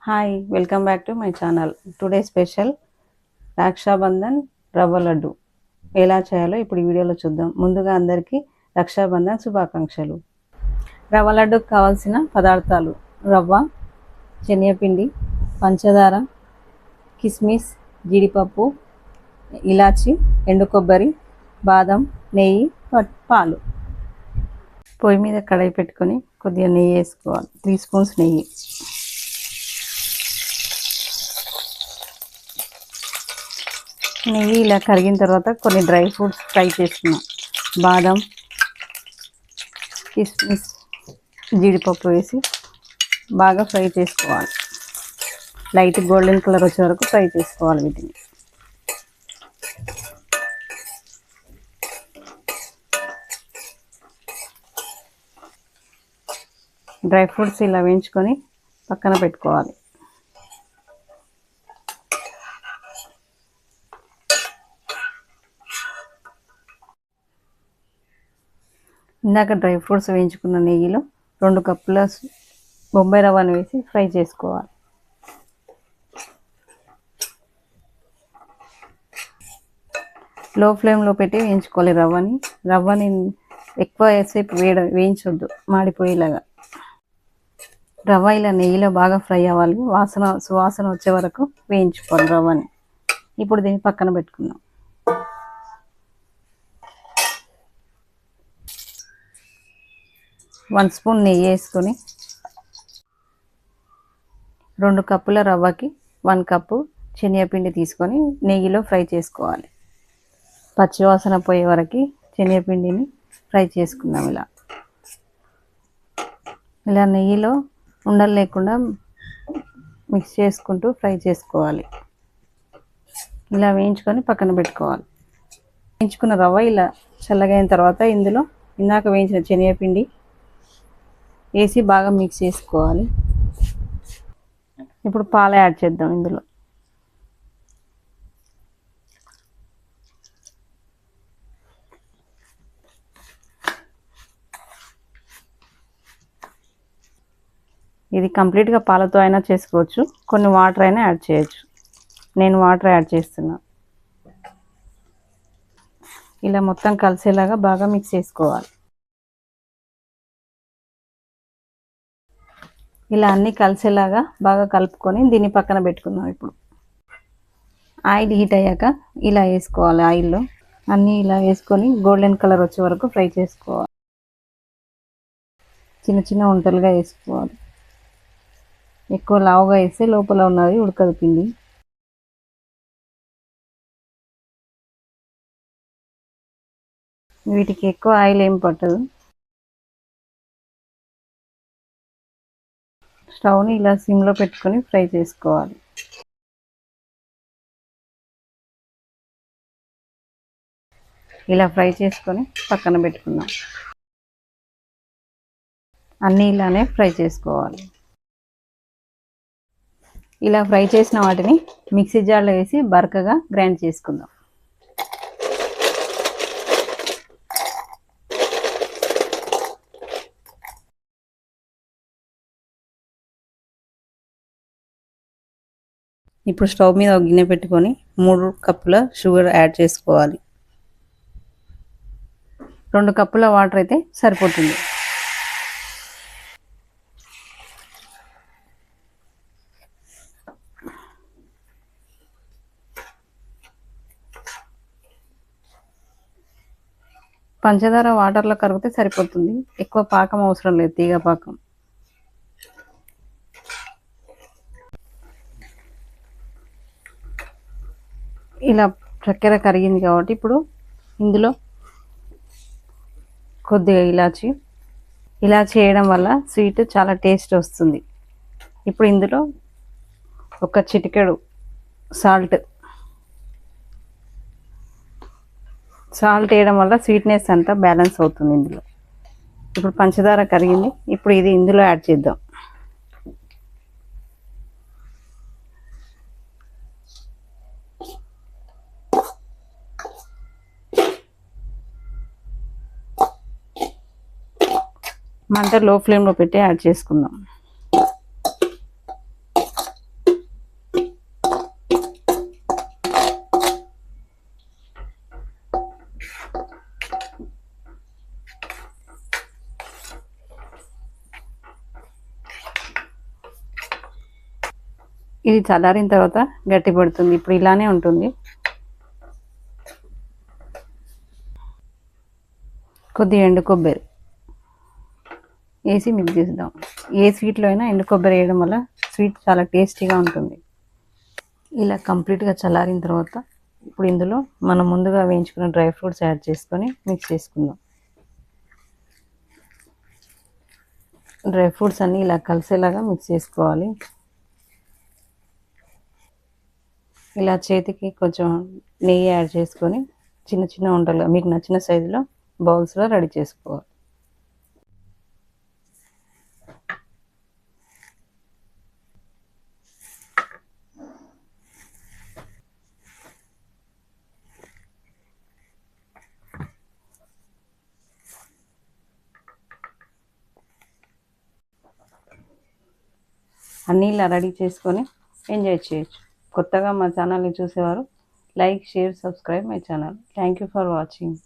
Hi welcome back to my channel. Today special Rakshabandhan rava laddu ఎలా చేయాలో ఇప్పుడు ఈ వీడియోలో చూద్దాం. ముందుగా అందరికీ రక్షాబంధన్ శుభాకాంక్షలు. రవ్వ లడ్డుకు కావాల్సిన పదార్థాలు: రవ్వ, శనగపిండి, పంచదార, కిస్మిస్, జీడిపప్పు, ఇలాచి, ఎండు కొబ్బరి, బాదం, నెయ్యి, పాలు. పొయ్యి మీద కడాయి పెట్టుకొని కొద్దిగా నెయ్యి వేసుకోవాలి. 3 స్పూన్స్ నెయ్యి. నెయ్యి ఇలా కరిగిన తర్వాత కొన్ని డ్రై ఫ్రూట్స్ ఫ్రై చేసుకున్నాం. బాదం, కిస్మిస్, జీడిపప్పు వేసి బాగా ఫ్రై చేసుకోవాలి. లైట్ గోల్డెన్ కలర్ వచ్చే వరకు ఫ్రై చేసుకోవాలి వీటిని. డ్రై ఫ్రూట్స్ ఇలా వేయించుకొని పక్కన పెట్టుకోవాలి. ఇందాక డ్రై ఫ్రూట్స్ వేయించుకున్న నెయ్యిలో 2 కప్పుల బొంబాయి రవ్వను వేసి ఫ్రై చేసుకోవాలి. లో ఫ్లేమ్లో పెట్టి వేయించుకోవాలి రవ్వని ఎక్కువ సేపు వేయించొద్దు, మాడిపోయేలాగా. రవ్వ ఇలా నెయ్యిలో బాగా ఫ్రై అవ్వాలి. సువాసన వచ్చే వరకు వేయించుకోవాలి రవ్వని. ఇప్పుడు దీన్ని పక్కన పెట్టుకుందాం. వన్ స్పూన్ నెయ్యి వేసుకొని 2 కప్పుల రవ్వకి 1 కప్పు శనగపిండి తీసుకొని నెయ్యిలో ఫ్రై చేసుకోవాలి. పచ్చివాసన పోయే వరకు శనగపిండిని ఫ్రై చేసుకుందాం. ఇలా నెయ్యిలో ఉండలు లేకుండా మిక్స్ చేసుకుంటూ ఫ్రై చేసుకోవాలి. ఇలా వేయించుకొని పక్కన పెట్టుకోవాలి. వేయించుకున్న రవ్వ ఇలా చల్లగైన తర్వాత ఇందులో ఇందాక వేయించిన శనగపిండి వేసి బాగా మిక్స్ చేసుకోవాలి. ఇప్పుడు పాలు యాడ్ చేద్దాం ఇందులో. ఇది కంప్లీట్గా పాలతో అయినా చేసుకోవచ్చు, కొన్ని వాటర్ అయినా యాడ్ చేయొచ్చు. నేను వాటర్ యాడ్ చేస్తున్నా. ఇలా మొత్తం కలిసేలాగా బాగా మిక్స్ చేసుకోవాలి. ఇలా అన్నీ కలిసేలాగా బాగా కలుపుకొని దీన్ని పక్కన పెట్టుకుందాం. ఇప్పుడు ఆయిల్ హీట్ అయ్యాక ఇలా వేసుకోవాలి. ఆయిల్లో అన్నీ ఇలా వేసుకొని గోల్డెన్ కలర్ వచ్చే వరకు ఫ్రై చేసుకోవాలి. చిన్న చిన్న వంటలుగా వేసుకోవాలి. ఎక్కువ లావుగా వేస్తే లోపల ఉన్నది ఉడకదు పిండి. వీటికి ఎక్కువ ఆయిల్ ఏం పట్టదు. స్టవ్ని ఇలా సిమ్లో పెట్టుకొని ఫ్రై చేసుకోవాలి. ఇలా ఫ్రై చేసుకొని పక్కన పెట్టుకుందాం. అన్నీ ఇలానే ఫ్రై చేసుకోవాలి. ఇలా ఫ్రై చేసిన వాటిని మిక్సీ జార్లో వేసి బరకగా గ్రైండ్ చేసుకుందాం. ఇప్పుడు స్టవ్ మీద ఒక గిన్నె పెట్టుకొని 3 కప్పుల షుగర్ యాడ్ చేసుకోవాలి. 2 కప్పుల వాటర్ అయితే సరిపోతుంది. పంచదార వాటర్లో కరిగితే సరిపోతుంది. ఎక్కువ పాకం అవసరం లేదు, తీగ పాకం. ఇలా చక్కెర కరిగింది కాబట్టి ఇప్పుడు ఇందులో కొద్దిగా ఇలాచి వేయడం వల్ల స్వీట్ చాలా టేస్ట్ వస్తుంది. ఇప్పుడు ఇందులో ఒక చిటికెడు సాల్ట్ వేయడం వల్ల స్వీట్నెస్ అంతా బ్యాలెన్స్ అవుతుంది ఇందులో. ఇప్పుడు పంచదార కరిగింది. ఇప్పుడు ఇది ఇందులో యాడ్ చేద్దాం. మంట లో ఫ్లేమ్లో పెట్టి యాడ్ చేసుకుందాం. ఇది చల్లారిన తర్వాత గట్టి పడుతుంది. ఇప్పుడు ఇలానే ఉంటుంది. కొద్దిగా ఎండు కొబ్బరి వేసి మిక్స్ చేద్దాం. ఏ స్వీట్లో అయినా ఎండు కొబ్బరి వేయడం వల్ల స్వీట్ చాలా టేస్టీగా ఉంటుంది. ఇలా కంప్లీట్గా చల్లారిన తర్వాత ఇప్పుడు ఇందులో మనం ముందుగా వేయించుకున్న డ్రై ఫ్రూట్స్ యాడ్ చేసుకొని మిక్స్ చేసుకుందాం. డ్రై ఫ్రూట్స్ అన్నీ ఇలా కలిసేలాగా మిక్స్ చేసుకోవాలి. ఇలా చేతికి కొంచెం నెయ్యి యాడ్ చేసుకొని చిన్న చిన్న ఉండలు మీకు నచ్చిన సైజులో బౌల్స్లో రెడీ చేసుకోవాలి. అన్నీ ఇలా రెడీ చేసుకొని ఎంజాయ్ చేయొచ్చు. కొత్తగా మా ఛానల్ని చూసేవారు like, share, subscribe my channel. Thank you for watching.